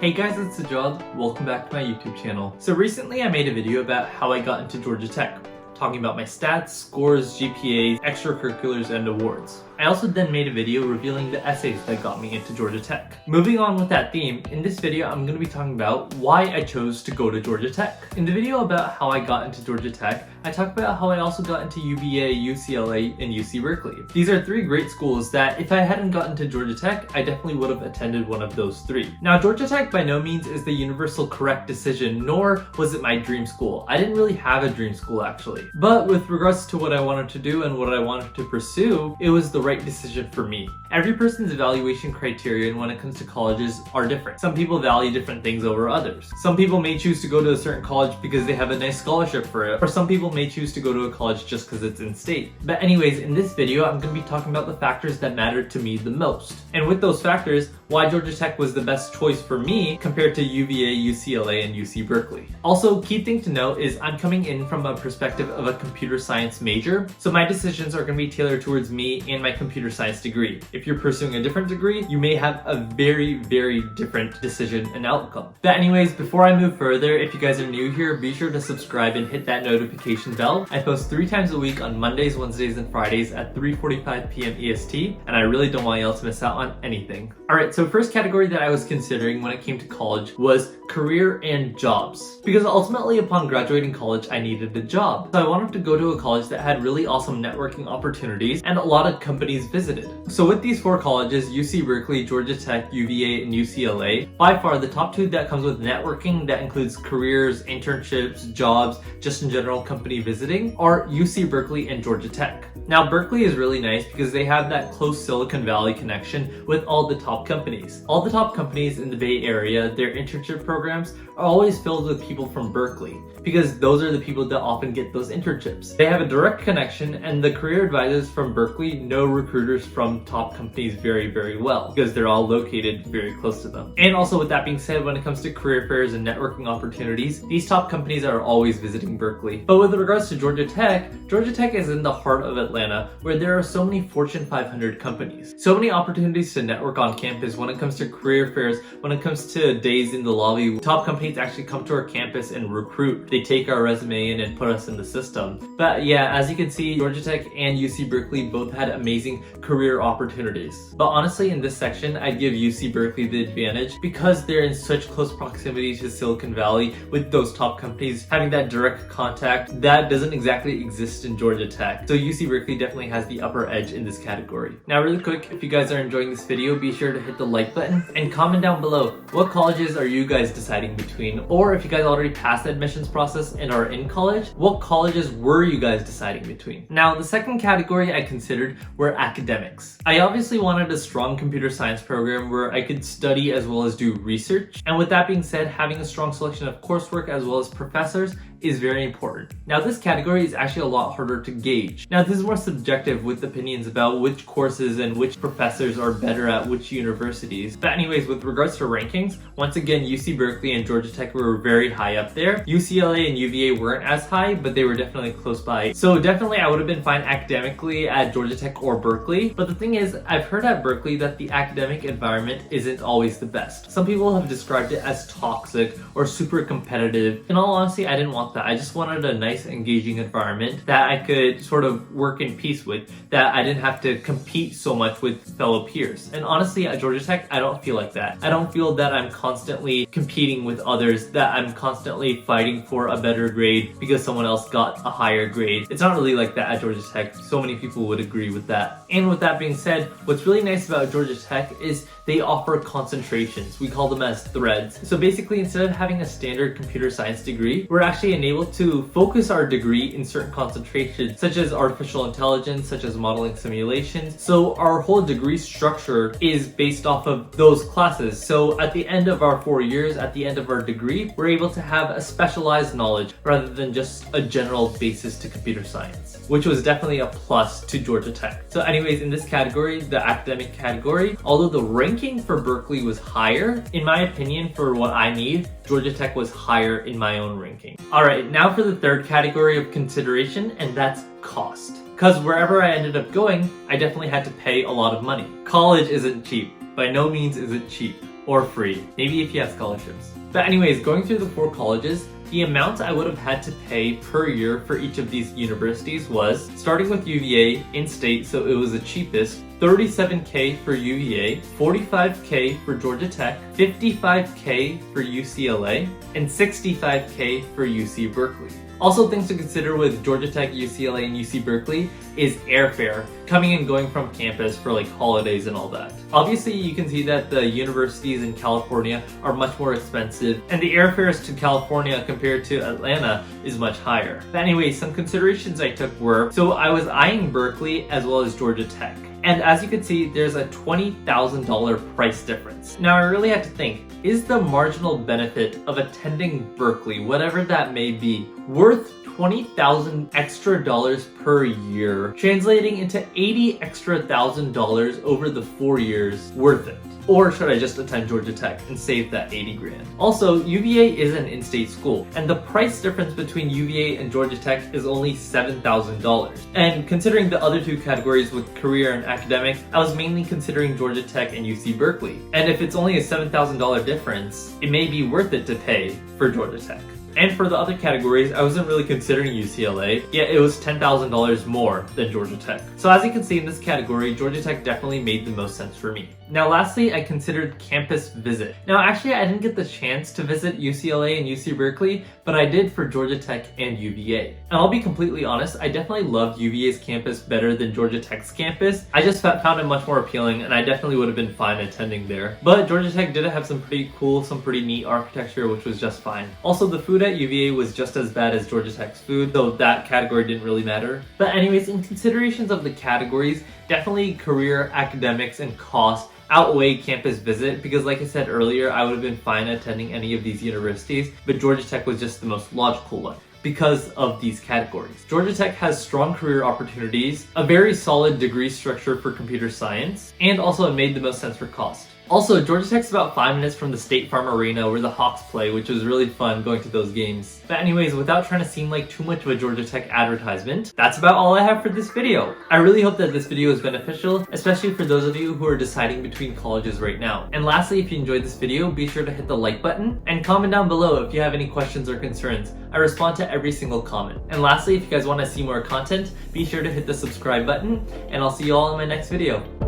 Hey guys, it's Sajad. Welcome back to my YouTube channel. So recently I made a video about how I got into Georgia Tech, talking about my stats, scores, GPAs, extracurriculars, and awards. I also then made a video revealing the essays that got me into Georgia Tech. Moving on with that theme, in this video I'm going to be talking about why I chose to go to Georgia Tech. In the video about how I got into Georgia Tech, I talk about how I also got into UVA, UCLA, and UC Berkeley. These are three great schools that if I hadn't gotten to Georgia Tech, I definitely would have attended one of those three. Now Georgia Tech by no means is the universal correct decision, nor was it my dream school. I didn't really have a dream school actually. But with regards to what I wanted to do and what I wanted to pursue, it was the right decision for me. Every person's evaluation criterion when it comes to colleges are different. Some people value different things over others. Some people may choose to go to a certain college because they have a nice scholarship for it, or some people may choose to go to a college just because it's in state. But anyways, in this video, I'm going to be talking about the factors that mattered to me the most. And with those factors, why Georgia Tech was the best choice for me compared to UVA, UCLA, and UC Berkeley. Also, key thing to note is I'm coming in from a perspective of a computer science major, so my decisions are going to be tailored towards me and my computer science degree. If you're pursuing a different degree, you may have a very different decision and outcome. But anyways, before I move further, if you guys are new here, be sure to subscribe and hit that notification bell. I post 3 times a week on Mondays, Wednesdays, and Fridays at 3:45 p.m. EST, and I really don't want y'all to miss out on anything. Alright, so first category that I was considering when it came to college was career and jobs. Because ultimately upon graduating college, I needed a job. So I wanted to go to a college that had really awesome networking opportunities and a lot of companies visited. So with these 4 colleges, UC Berkeley, Georgia Tech, UVA, and UCLA, by far the top 2 that comes with networking that includes careers, internships, jobs, just in general company visiting, are UC Berkeley and Georgia Tech. Now Berkeley is really nice because they have that close Silicon Valley connection with all the top companies. All the top companies in the Bay Area, their internship programs are always filled with people from Berkeley because those are the people that often get those internships. They have a direct connection, and the career advisors from Berkeley know recruiters from top companies very well because they're all located very close to them. And also with that being said, when it comes to career fairs and networking opportunities, these top companies are always visiting Berkeley. But with regards to Georgia Tech is in the heart of Atlanta where there are so many Fortune 500 companies. So many opportunities to network on campus when it comes to career fairs, when it comes to days in the lobby. Top companies actually come to our campus and recruit. They take our resume in and put us in the system. But yeah, as you can see, Georgia Tech and UC Berkeley both had amazing career opportunities. But honestly, in this section, I'd give UC Berkeley the advantage because they're in such close proximity to Silicon Valley with those top companies having that direct contact that doesn't exactly exist in Georgia Tech. So UC Berkeley definitely has the upper edge in this category. Now really quick, if you guys are enjoying this video, be sure to hit the like button and comment down below what colleges are you guys deciding between, or if you guys already passed the admissions process and are in college, what colleges were you guys deciding between? Now the second category I considered were academics. I obviously wanted a strong computer science program where I could study as well as do research, and with that being said, having a strong selection of coursework as well as professors is very important. Now this category is actually a lot harder to gauge. Now this is more subjective with opinions about which courses and which professors are better at which universities. But anyways, with regards to rankings, once again UC Berkeley and Georgia Tech were very high up there. UCLA and UVA weren't as high, but they were definitely close by. So definitely I would have been fine academically at Georgia Tech or Berkeley. But the thing is, I've heard at Berkeley that the academic environment isn't always the best. Some people have described it as toxic or super competitive. In all honesty, I didn't want that. I just wanted a nice, engaging environment that I could sort of work in peace with, that I didn't have to compete so much with fellow peers. And honestly, at Georgia Tech, I don't feel like that. I don't feel that I'm constantly competing with others, that I'm constantly fighting for a better grade because someone else got a higher grade. It's not really like that at Georgia Tech. So many people would agree with that. And with that being said, what's really nice about Georgia Tech is they offer concentrations. We call them as threads. So basically, instead of having a standard computer science degree, we're actually enabled to focus our degree in certain concentrations, such as artificial intelligence, such as modeling simulations. So our whole degree structure is based off of those classes. So at the end of our 4 years, at the end of our degree, we're able to have a specialized knowledge rather than just a general basis to computer science, which was definitely a plus to Georgia Tech. So anyways, in this category, the academic category, although the ranking for Berkeley was higher, in my opinion, for what I need, Georgia Tech was higher in my own ranking. Alright, now for the third category of consideration, and that's cost. Because wherever I ended up going, I definitely had to pay a lot of money. College isn't cheap. By no means is it cheap. or free, maybe if you have scholarships. But anyways, going through the 4 colleges, the amount I would have had to pay per year for each of these universities was, starting with UVA in-state, so it was the cheapest, $37K for UVA, $45K for Georgia Tech, $55K for UCLA, and $65K for UC Berkeley. Also, things to consider with Georgia Tech, UCLA, and UC Berkeley is airfare, coming and going from campus for like holidays and all that. Obviously, you can see that the universities in California are much more expensive, and the airfares to California compared to Atlanta is much higher. But anyway, some considerations I took were, so I was eyeing Berkeley as well as Georgia Tech. And as you can see, there's a $20,000 price difference. Now I really had to think, is the marginal benefit of attending Berkeley, whatever that may be, worth $20,000 extra per year, translating into $80,000 extra over the 4 years, worth it? Or should I just attend Georgia Tech and save that 80 grand? Also, UVA is an in-state school, and the price difference between UVA and Georgia Tech is only $7,000. And considering the other 2 categories with career and academics, I was mainly considering Georgia Tech and UC Berkeley. And if it's only a $7,000 difference, it may be worth it to pay for Georgia Tech. And for the other categories, I wasn't really considering UCLA, yet it was $10,000 more than Georgia Tech. So as you can see in this category, Georgia Tech definitely made the most sense for me. Now lastly, I considered campus visit. Now actually I didn't get the chance to visit UCLA and UC Berkeley, but I did for Georgia Tech and UVA. And I'll be completely honest, I definitely loved UVA's campus better than Georgia Tech's campus. I just found it much more appealing, and I definitely would have been fine attending there. But Georgia Tech did have some pretty cool, some pretty neat architecture, which was just fine. Also, the food at UVA was just as bad as Georgia Tech's food, though that category didn't really matter. But anyways, in considerations of the categories, definitely career, academics, and cost outweigh campus visit, because like I said earlier, I would have been fine attending any of these universities, but Georgia Tech was just the most logical one because of these categories. Georgia Tech has strong career opportunities, a very solid degree structure for computer science, and also it made the most sense for cost. Also, Georgia Tech's about 5 minutes from the State Farm Arena where the Hawks play, which was really fun going to those games. But anyways, without trying to seem like too much of a Georgia Tech advertisement, that's about all I have for this video. I really hope that this video is beneficial, especially for those of you who are deciding between colleges right now. And lastly, if you enjoyed this video, be sure to hit the like button and comment down below if you have any questions or concerns. I respond to every single comment. And lastly, if you guys want to see more content, be sure to hit the subscribe button, and I'll see you all in my next video.